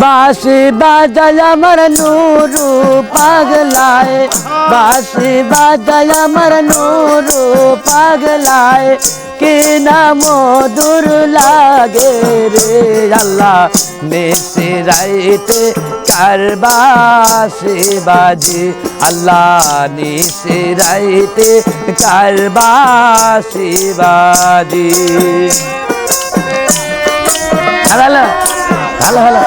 बांसी बाजल अमर नूरू पगलाए, बांसी बाजल अमर नूरू पगलाए, कि ना मधुर लागे रे अल्लाह निसिराइते कारबासी बाजी, अल्लाह निसिराइते कारबासी बाजी। हेलो हेलो हेलो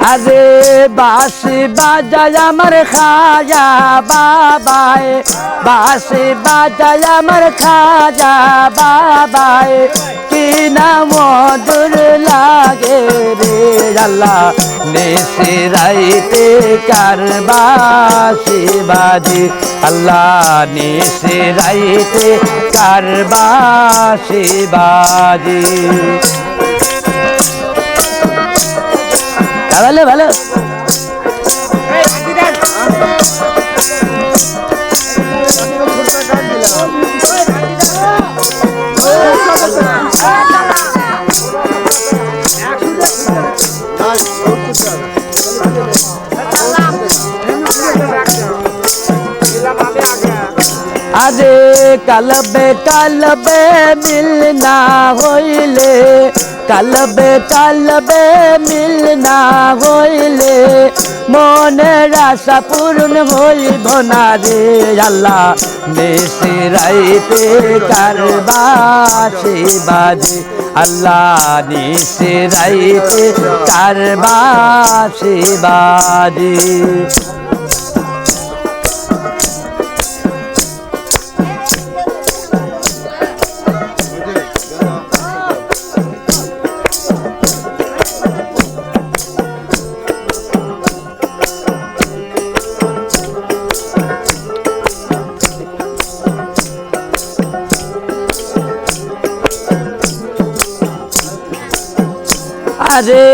अरे बांसी बाजाय अमर खाजा बाबाए, बांसी बाजाय अमर खाजा बाबाए, कि ना मधुर लागे रे अल्लाह निसिराइते कारबासी बाजी, अल्लाह निसिराइते कारबासी बाजी। ভালো ভালো আরে কালবে কালবে মিলনা হইলে, কালবে কালবে মিলনা হইলে, মনের আশা পূরণ হইব না রে আল্লাহ নিসিরাইতে कारबासी बाजी, अल्लाह निसिराइते कारबासी बाजी। আরে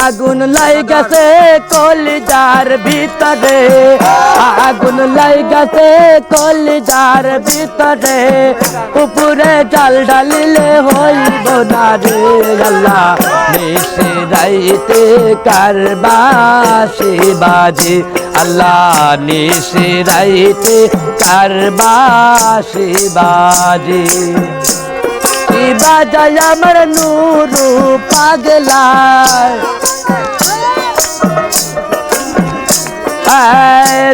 আগুন লাইগাছে কলিজার ভিতরে, আগুন লাইগাছে কলিজার ভিতরে, উপরে জাল ঢালিলে হইব না রে আল্লাহ নিসিরাইতে कारबासी बाजी, अल्लाह निसिराइते कारबासी बाजी। बाजाय अमर नूरू पगलाए,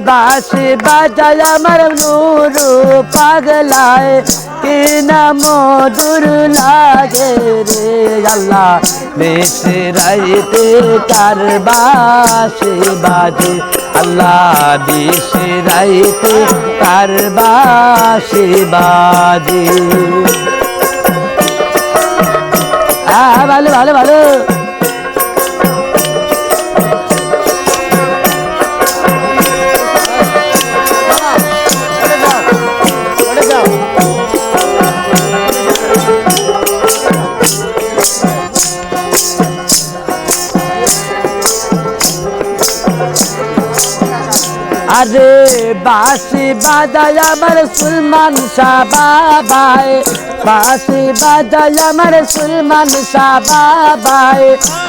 बांसी बाजाय अमर नूरू पगलाए, कि ना मधुर लागे रे अल्लाह निसिराइते कारबासी बाजी, अल्लाह निसिराइते कारबासी बाजी। ভালো ভালো ভালো আরে বাঁশি বাজায় আমার সুলমান শাহ বাবায়, বাঁশি বাজায় আমার সুলমান শাহ বাবায়,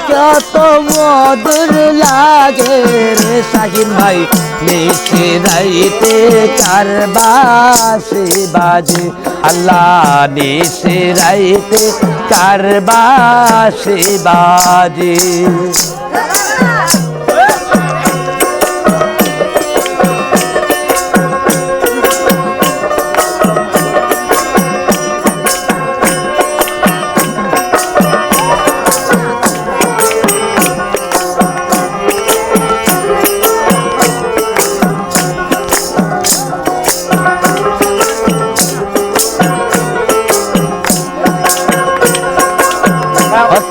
কত মধুর লাগে রে শাহিন ভাই নিসিরাইতে कारबासी बाजी, अल्लाह निसिराइते कारबासी बाजी।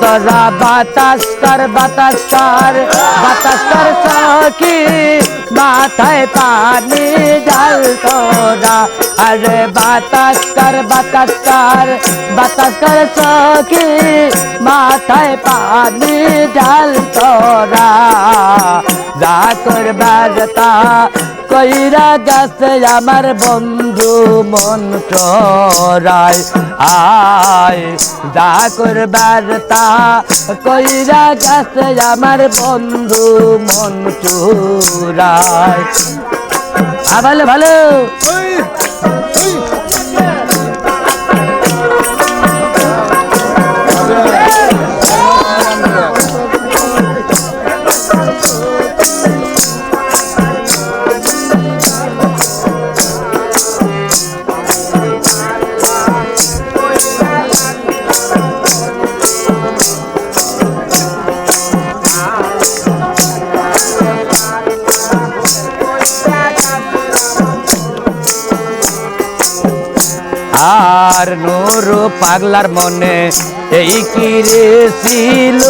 তোরা বাতাস কর সখী মাথায় পানি ঢাল তোরা আরে বাতাস কর সখী মাথায় পানি ঢাল তোরা যা করবার তা কইরা গেছে আমার বন্ধু মন চোরাই আয় যা করবার তা কইরা গেছে আমার বন্ধু মন চোরাই ভালো ভালো আর নূর পাগলার মনে এই কি রে ছিল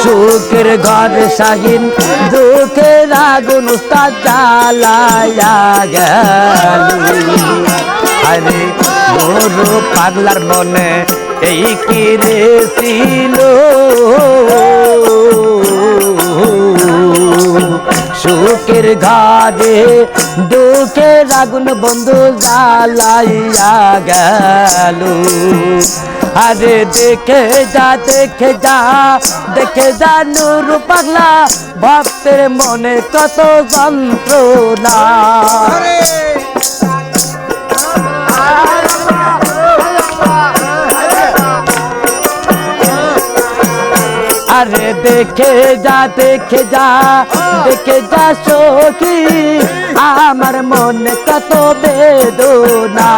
সুখের ঘর শাহিন দুঃখের আগুন উস্তাদ জ্বালায়া গেল আরে নূর পাগলার মনে এই কি রে ছিল সুখের ঘরে দুঃখের আগুন বন্ধু জ্বালাইয়া গেল আরে দেখে যা নূর পাগলা ভক্তের মনে কত যন্ত্রণা আরে দেখে যা সখী আমার মনে কত বেদনা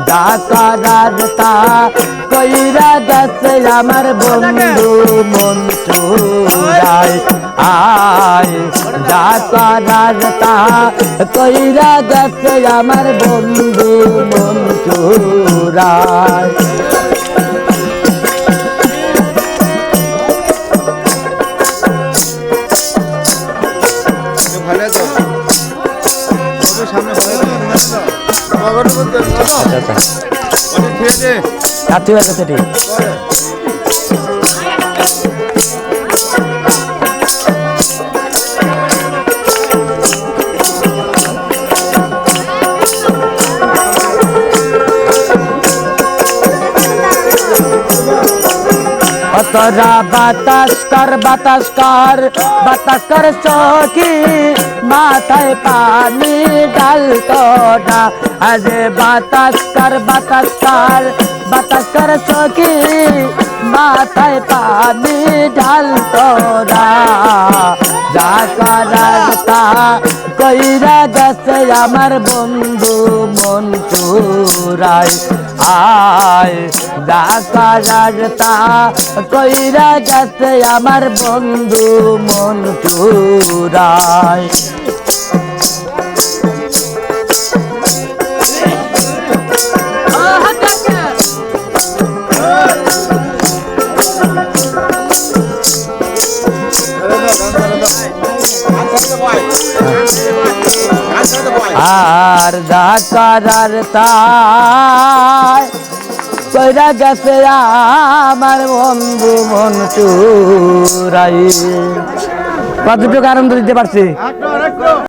ডাকার তা কইরা গেছে আমার বন্ধু মন চোরাই আয় ডাকার তা কইরা গেছে আমার বন্ধু মন চোরাই তোরা বাতাস কর সখী মাথায় পানি ডাল তোরা আরে বাতাস কর সখী মাথায় পানি ঢাল তোরা যা করার তা কইরা গেছে আমার বন্ধু মন চোরাই আয় যা করার তা কইরা গেছে আমার বন্ধু মন চোরাই আর ডাকার তাই কইরা গেছে আমার বন্ধু মন চোরাই কতটুকু আনন্দ দিতে পারছি।